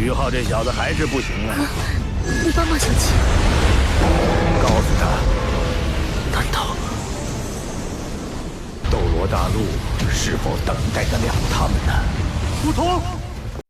于浩这小子还是不行啊！你帮忙小七，告诉他，难道斗罗大陆是否等待得了他们呢？不同。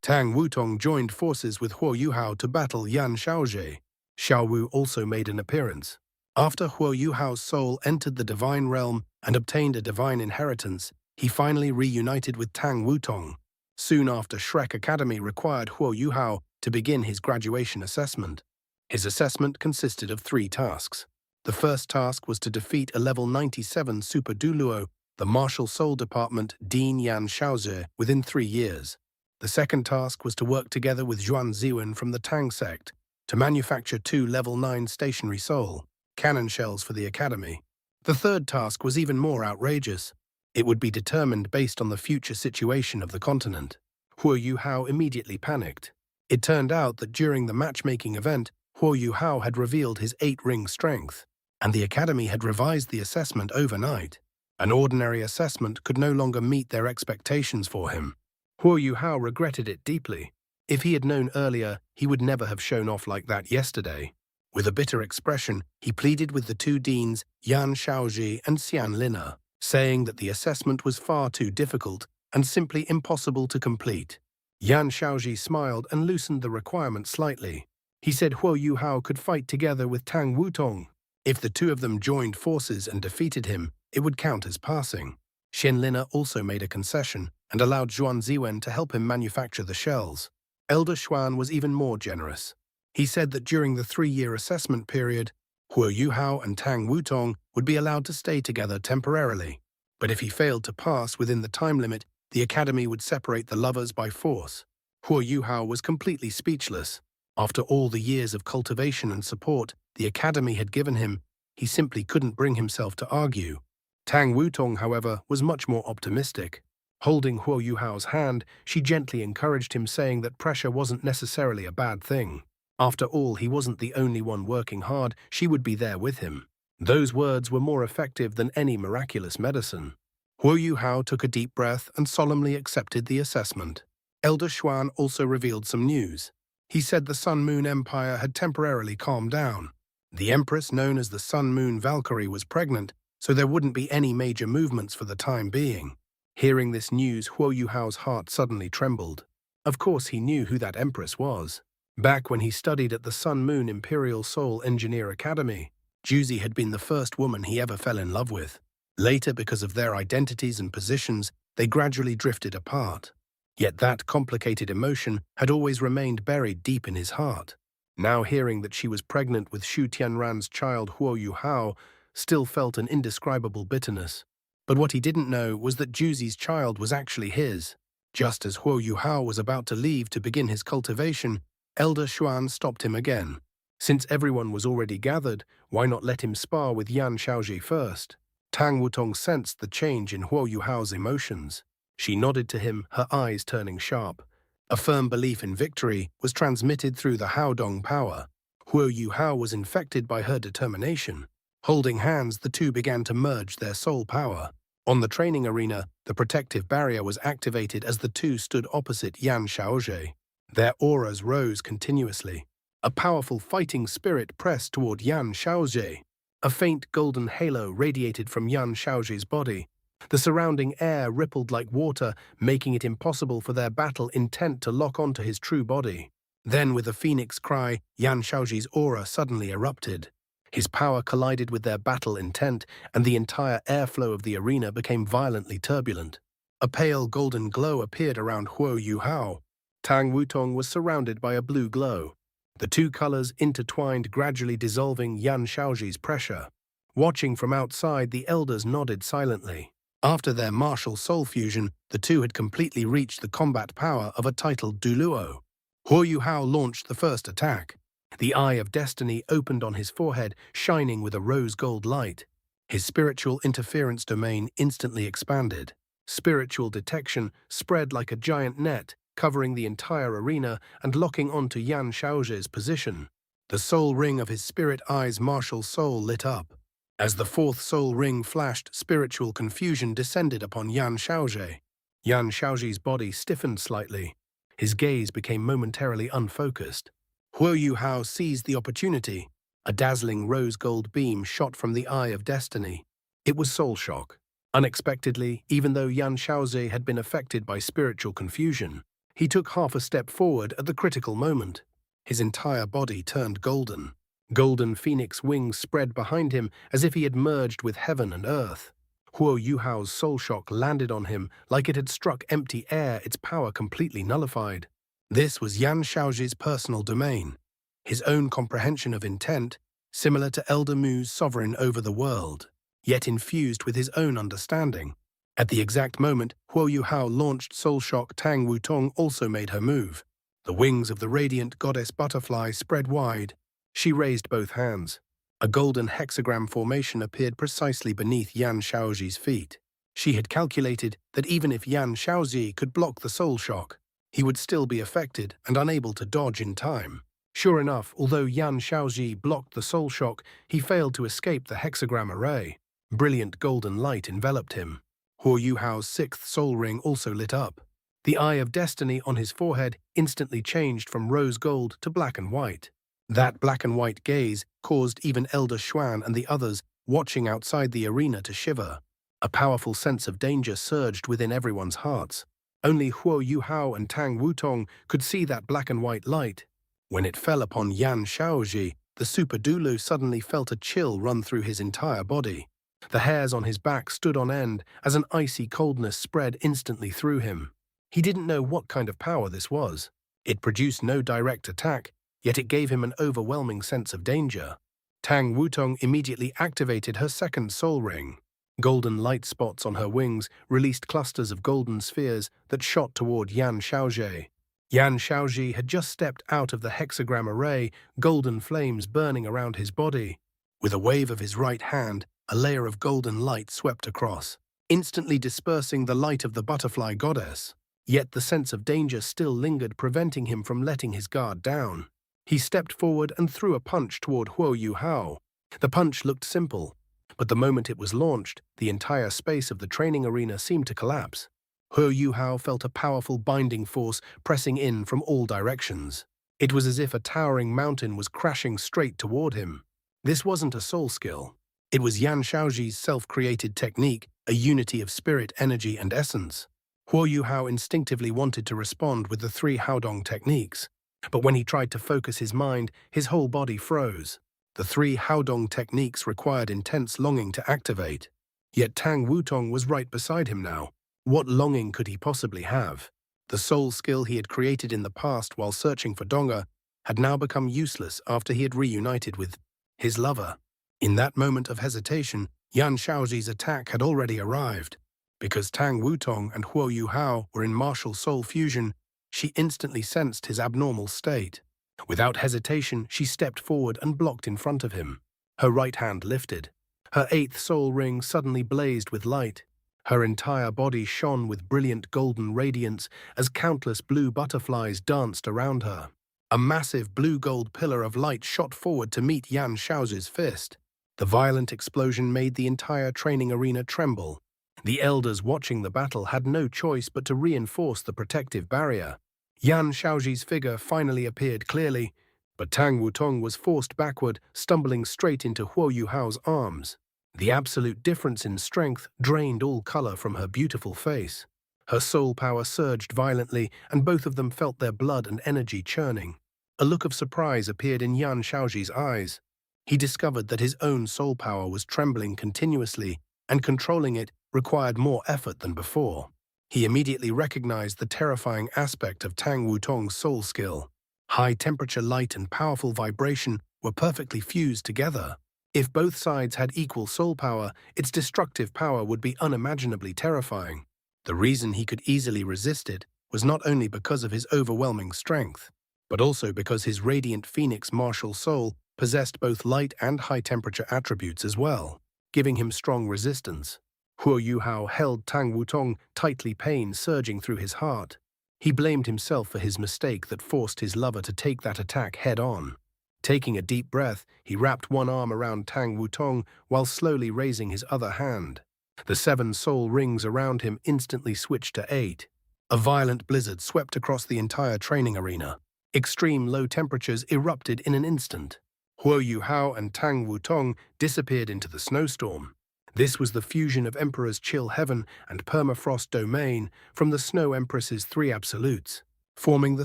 Tang Wutong joined forces with Huo Yuhao to battle Yan Shaozhe. Xiao Wu also made an appearance. After Huo Yuhao's soul entered the divine realm and obtained a divine inheritance, he finally reunited with Tang Wutong. Soon after, Shrek Academy required Huo Yuhao to begin his graduation assessment. His assessment consisted of 3 tasks. The first task was to defeat a level 97 Super Duluo, the Martial Soul Department Dean Yan Shaozhe, within 3 years. The second task was to work together with Zhuan Ziwen from the Tang sect to manufacture 2 level 9 stationary soul cannon shells for the academy. The third task was even more outrageous. It would be determined based on the future situation of the continent. Huo Yuhao immediately panicked. It turned out that during the matchmaking event, Huo Yuhao had revealed his 8-ring strength, and the academy had revised the assessment overnight. An ordinary assessment could no longer meet their expectations for him. Huo Yuhao regretted it deeply. If he had known earlier, he would never have shown off like that yesterday. With a bitter expression, he pleaded with the 2 deans, Yan Shaozhe and Xianlina, saying that the assessment was far too difficult and simply impossible to complete. Yan Shaozhe smiled and loosened the requirement slightly. He said Huo Yuhao could fight together with Tang Wutong. If the 2 of them joined forces and defeated him, it would count as passing. Xianlina also made a concession and allowed Zhuan Ziwen to help him manufacture the shells. Elder Xuan was even more generous. He said that during the 3-year assessment period, Huo Yuhao and Tang Wutong would be allowed to stay together temporarily. But if he failed to pass within the time limit, the academy would separate the lovers by force. Huo Yuhao was completely speechless. After all the years of cultivation and support the academy had given him, he simply couldn't bring himself to argue. Tang Wutong, however, was much more optimistic. Holding Huo Yuhao's hand, she gently encouraged him, saying that pressure wasn't necessarily a bad thing. After all, he wasn't the only one working hard, she would be there with him. Those words were more effective than any miraculous medicine. Huo Yuhao took a deep breath and solemnly accepted the assessment. Elder Xuan also revealed some news. He said the Sun-Moon Empire had temporarily calmed down. The Empress, known as the Sun-Moon Valkyrie, was pregnant, so there wouldn't be any major movements for the time being. Hearing this news, Huo Yuhao's heart suddenly trembled. Of course, he knew who that Empress was. Back when he studied at the Sun-Moon Imperial Soul Engineer Academy, Juzi had been the first woman he ever fell in love with. Later, because of their identities and positions, they gradually drifted apart. Yet that complicated emotion had always remained buried deep in his heart. Now hearing that she was pregnant with Shu Tianran's child Huo Yuhao still felt an indescribable bitterness. But what he didn't know was that Juzi's child was actually his. Just as Huo Yuhao was about to leave to begin his cultivation, Elder Xuan stopped him again. Since everyone was already gathered, why not let him spar with Yan Shaozhe first? Tang Wutong sensed the change in Huo Yuhao's emotions. She nodded to him, her eyes turning sharp. A firm belief in victory was transmitted through the Haodong power. Huo Yuhao was infected by her determination. Holding hands, the 2 began to merge their soul power. On the training arena, the protective barrier was activated as the 2 stood opposite Yan Shaozhe. Their auras rose continuously. A powerful fighting spirit pressed toward Yan Shaozhe. A faint golden halo radiated from Yan Shaozhe's body. The surrounding air rippled like water, making it impossible for their battle intent to lock onto his true body. Then, with a phoenix cry, Yan Shaozhe's aura suddenly erupted. His power collided with their battle intent, and the entire airflow of the arena became violently turbulent. A pale golden glow appeared around Huo Yuhao. Tang Wutong was surrounded by a blue glow. The 2 colors intertwined, gradually dissolving Yan Shaozhe's pressure. Watching from outside, the elders nodded silently. After their martial soul fusion, the 2 had completely reached the combat power of a titled Duluo. Huo Yuhao launched the first attack. The Eye of Destiny opened on his forehead, shining with a rose-gold light. His spiritual interference domain instantly expanded. Spiritual detection spread like a giant net, covering the entire arena and locking onto Yan Shaozhe's position. The soul ring of his spirit eye's martial soul lit up. As the 4th soul ring flashed, spiritual confusion descended upon Yan Shaozhe. Yan Shaozhe's body stiffened slightly. His gaze became momentarily unfocused. Huo Yuhao seized the opportunity. A dazzling rose-gold beam shot from the Eye of Destiny. It was soul shock. Unexpectedly, even though Yan Shaozhe had been affected by spiritual confusion, he took half a step forward at the critical moment. His entire body turned golden. Golden phoenix wings spread behind him as if he had merged with heaven and earth. Huo Yuhao's soul shock landed on him like it had struck empty air, its power completely nullified. This was Yan Shaozhe's personal domain, his own comprehension of intent, similar to Elder Mu's sovereign over the world, yet infused with his own understanding. At the exact moment Huo Yuhao launched soul shock, Tang Wutong also made her move. The wings of the radiant goddess butterfly spread wide. She raised both hands. A golden hexagram formation appeared precisely beneath Yan Shaozhe's feet. She had calculated that even if Yan Shaozhe could block the soul shock, he would still be affected and unable to dodge in time. Sure enough, although Yan Shaozhe blocked the soul shock, he failed to escape the hexagram array. Brilliant golden light enveloped him. Huo Yuhao's sixth soul ring also lit up. The Eye of Destiny on his forehead instantly changed from rose gold to black and white. That black and white gaze caused even Elder Xuan and the others watching outside the arena to shiver. A powerful sense of danger surged within everyone's hearts. Only Huo Yuhao and Tang Wutong could see that black and white light. When it fell upon Yan Shaozhe, the Super Dulu suddenly felt a chill run through his entire body. The hairs on his back stood on end as an icy coldness spread instantly through him. He didn't know what kind of power this was. It produced no direct attack, yet it gave him an overwhelming sense of danger. Tang Wutong immediately activated her second soul ring. Golden light spots on her wings released clusters of golden spheres that shot toward Yan Shaozhe. Yan Shaozhe had just stepped out of the hexagram array, golden flames burning around his body. With a wave of his right hand, a layer of golden light swept across, instantly dispersing the light of the butterfly goddess. Yet the sense of danger still lingered, preventing him from letting his guard down. He stepped forward and threw a punch toward Huo Yuhao. The punch looked simple, but the moment it was launched, the entire space of the training arena seemed to collapse. Huo Yuhao felt a powerful binding force pressing in from all directions. It was as if a towering mountain was crashing straight toward him. This wasn't a soul skill. It was Yan Shaozhe's self-created technique, a unity of spirit, energy, and essence. Huo Yuhao instinctively wanted to respond with the three Haodong techniques, but when he tried to focus his mind, his whole body froze. The three Haodong techniques required intense longing to activate. Yet Tang Wutong was right beside him now. What longing could he possibly have? The soul skill he had created in the past while searching for donghua had now become useless after he had reunited with his lover. In that moment of hesitation, Yan Shaozhe's attack had already arrived. Because Tang Wutong and Huo Yuhao were in martial soul fusion, she instantly sensed his abnormal state. Without hesitation, she stepped forward and blocked in front of him. Her right hand lifted. Her eighth soul ring suddenly blazed with light. Her entire body shone with brilliant golden radiance as countless blue butterflies danced around her. A massive blue-gold pillar of light shot forward to meet Yan Shaozhe's fist. The violent explosion made the entire training arena tremble. The elders watching the battle had no choice but to reinforce the protective barrier. Yan Shaozhe's figure finally appeared clearly, but Tang Wutong was forced backward, stumbling straight into Huo Yuhao's arms. The absolute difference in strength drained all color from her beautiful face. Her soul power surged violently, and both of them felt their blood and energy churning. A look of surprise appeared in Yan Shaozhe's eyes. He discovered that his own soul power was trembling continuously, and controlling it required more effort than before. He immediately recognized the terrifying aspect of Tang Wutong's soul skill. High-temperature light and powerful vibration were perfectly fused together. If both sides had equal soul power, its destructive power would be unimaginably terrifying. The reason he could easily resist it was not only because of his overwhelming strength, but also because his radiant phoenix martial soul possessed both light and high-temperature attributes as well, giving him strong resistance. Huo Yuhao held Tang Wutong tightly, pain surging through his heart. He blamed himself for his mistake that forced his lover to take that attack head-on. Taking a deep breath, he wrapped one arm around Tang Wutong while slowly raising his other hand. The 7 soul rings around him instantly switched to 8. A violent blizzard swept across the entire training arena. Extreme low temperatures erupted in an instant. Huo Yuhao and Tang Wutong disappeared into the snowstorm. This was the fusion of Emperor's chill heaven and permafrost domain from the Snow Empress's three absolutes, forming the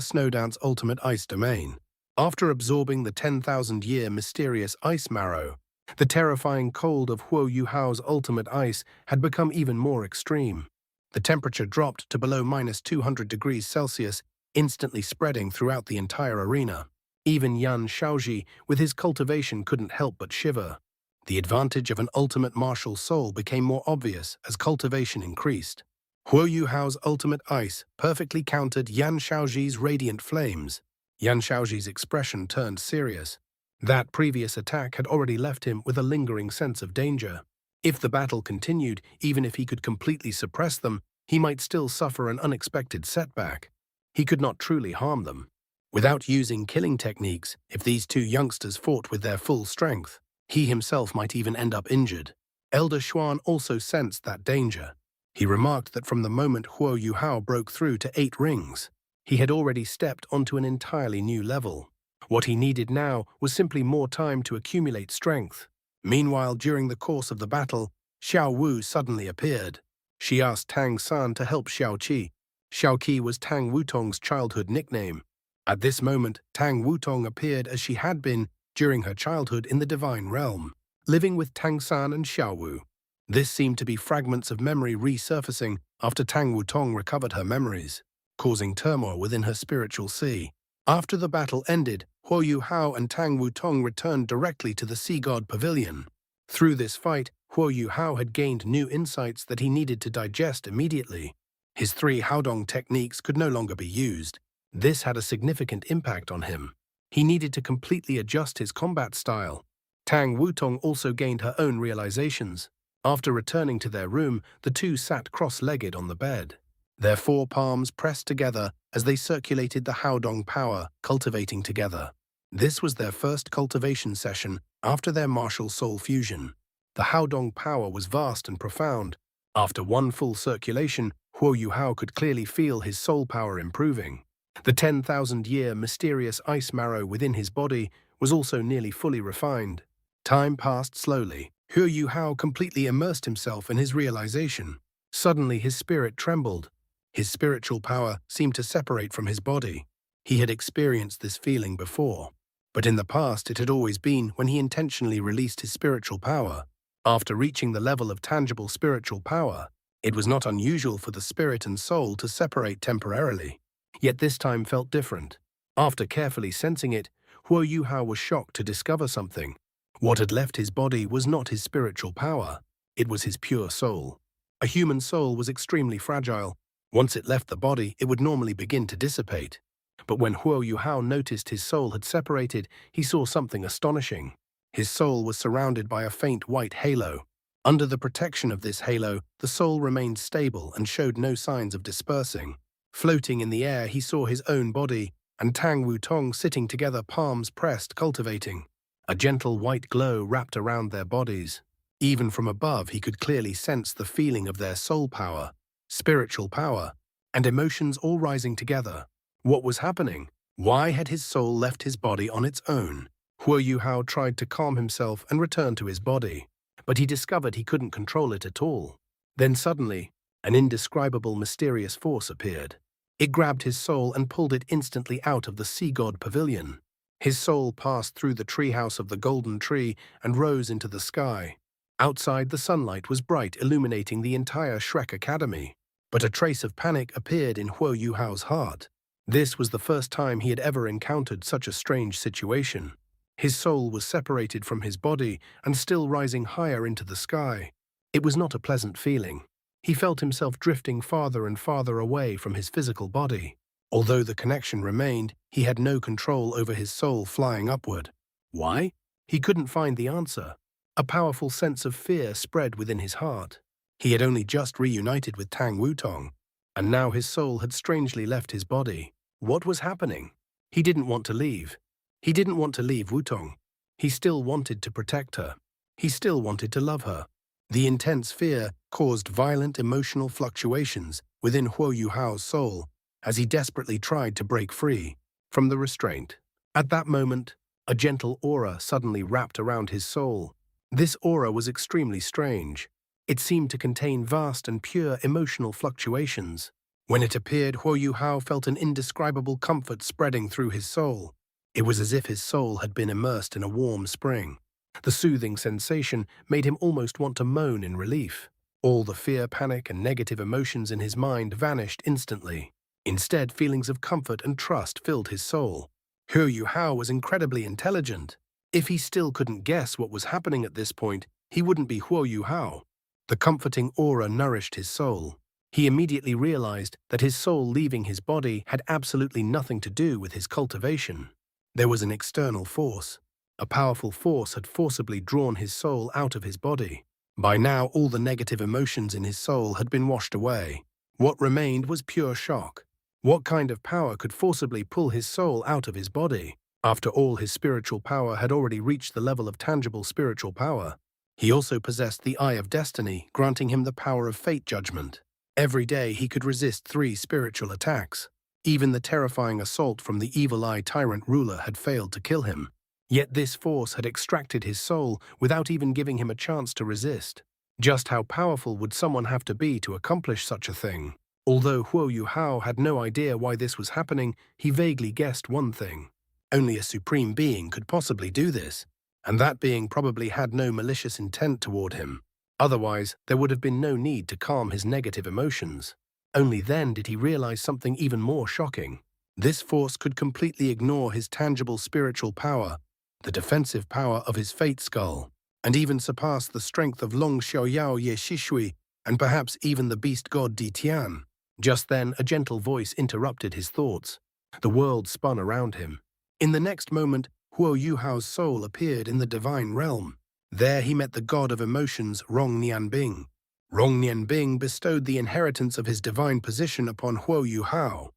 Snowdance ultimate ice domain. After absorbing the 10,000-year mysterious ice marrow, the terrifying cold of Huo Yuhao's ultimate ice had become even more extreme. The temperature dropped to below -200 degrees Celsius, instantly spreading throughout the entire arena. Even Yan Shaozhe, with his cultivation, couldn't help but shiver. The advantage of an ultimate martial soul became more obvious as cultivation increased. Huo Yuhao's ultimate ice perfectly countered Yan Shaozhe's radiant flames. Yan Shaozhe's expression turned serious. That previous attack had already left him with a lingering sense of danger. If the battle continued, even if he could completely suppress them, he might still suffer an unexpected setback. He could not truly harm them. Without using killing techniques, if these two youngsters fought with their full strength, he himself might even end up injured. Elder Xuan also sensed that danger. He remarked that from the moment Huo Yuhao broke through to 8 rings, he had already stepped onto an entirely new level. What he needed now was simply more time to accumulate strength. Meanwhile, during the course of the battle, Xiao Wu suddenly appeared. She asked Tang San to help Xiao Qi. Xiao Qi was Tang Wutong's childhood nickname. At this moment, Tang Wutong appeared as she had been during her childhood in the Divine Realm, living with Tang San and Xiao Wu. This seemed to be fragments of memory resurfacing after Tang Wutong recovered her memories, causing turmoil within her spiritual sea. After the battle ended, Huo Yuhao and Tang Wutong returned directly to the Sea God Pavilion. Through this fight, Huo Yuhao had gained new insights that he needed to digest immediately. His 3 Haodong techniques could no longer be used. This had a significant impact on him. He needed to completely adjust his combat style. Tang Wutong also gained her own realizations. After returning to their room, the two sat cross-legged on the bed. Their 4 palms pressed together as they circulated the Haodong power, cultivating together. This was their first cultivation session after their martial soul fusion. The Haodong power was vast and profound. After 1 full circulation, Huo Yuhao could clearly feel his soul power improving. The 10,000-year mysterious ice marrow within his body was also nearly fully refined. Time passed slowly. Huo Yuhao completely immersed himself in his realization. Suddenly his spirit trembled. His spiritual power seemed to separate from his body. He had experienced this feeling before, but in the past it had always been when he intentionally released his spiritual power. After reaching the level of tangible spiritual power, it was not unusual for the spirit and soul to separate temporarily. Yet this time felt different. After carefully sensing it, Huo Yuhao was shocked to discover something. What had left his body was not his spiritual power, it was his pure soul. A human soul was extremely fragile. Once it left the body, it would normally begin to dissipate. But when Huo Yuhao noticed his soul had separated, he saw something astonishing. His soul was surrounded by a faint white halo. Under the protection of this halo, the soul remained stable and showed no signs of dispersing. Floating in the air, he saw his own body and Tang Wutong sitting together, palms pressed, cultivating. A gentle white glow wrapped around their bodies. Even from above, he could clearly sense the feeling of their soul power, spiritual power, and emotions all rising together. What was happening? Why had his soul left his body on its own? Huo Yuhao tried to calm himself and return to his body, but he discovered he couldn't control it at all. Then suddenly, an indescribable mysterious force appeared. It grabbed his soul and pulled it instantly out of the Sea God Pavilion. His soul passed through the treehouse of the golden tree and rose into the sky. Outside, the sunlight was bright, illuminating the entire Shrek Academy. But a trace of panic appeared in Huo Yuhao's heart. This was the first time he had ever encountered such a strange situation. His soul was separated from his body and still rising higher into the sky. It was not a pleasant feeling. He felt himself drifting farther and farther away from his physical body. Although the connection remained, he had no control over his soul flying upward. Why? He couldn't find the answer. A powerful sense of fear spread within his heart. He had only just reunited with Tang Wutong, and now his soul had strangely left his body. What was happening? He didn't want to leave. He didn't want to leave Wutong. He still wanted to protect her. He still wanted to love her. The intense fear caused violent emotional fluctuations within Huo Yuhao's soul as he desperately tried to break free from the restraint. At that moment, a gentle aura suddenly wrapped around his soul. This aura was extremely strange. It seemed to contain vast and pure emotional fluctuations. When it appeared, Huo Yuhao felt an indescribable comfort spreading through his soul. It was as if his soul had been immersed in a warm spring. The soothing sensation made him almost want to moan in relief. All the fear, panic, and negative emotions in his mind vanished instantly. Instead, feelings of comfort and trust filled his soul. Huo Yuhao was incredibly intelligent. If he still couldn't guess what was happening at this point, he wouldn't be Huo Yuhao. The comforting aura nourished his soul. He immediately realized that his soul leaving his body had absolutely nothing to do with his cultivation. There was an external force. A powerful force had forcibly drawn his soul out of his body. By now, all the negative emotions in his soul had been washed away. What remained was pure shock. What kind of power could forcibly pull his soul out of his body? After all, his spiritual power had already reached the level of tangible spiritual power. He also possessed the Eye of Destiny, granting him the power of fate judgment. Every day he could resist 3 spiritual attacks. Even the terrifying assault from the Evil Eye Tyrant ruler had failed to kill him. Yet this force had extracted his soul without even giving him a chance to resist. Just how powerful would someone have to be to accomplish such a thing? Although Huo Yuhao had no idea why this was happening, he vaguely guessed one thing. Only a supreme being could possibly do this, and that being probably had no malicious intent toward him. Otherwise, there would have been no need to calm his negative emotions. Only then did he realize something even more shocking. This force could completely ignore his tangible spiritual power, the defensive power of his fate skull, and even surpass the strength of Long Xiaoyao Ye Shishui and perhaps even the beast god Di Tian. Just then, a gentle voice interrupted his thoughts. The world spun around him. In the next moment, Huo Yuhao's soul appeared in the divine realm. There he met the god of emotions, Rong Nianbing. Rong Nianbing bestowed the inheritance of his divine position upon Huo Yuhao.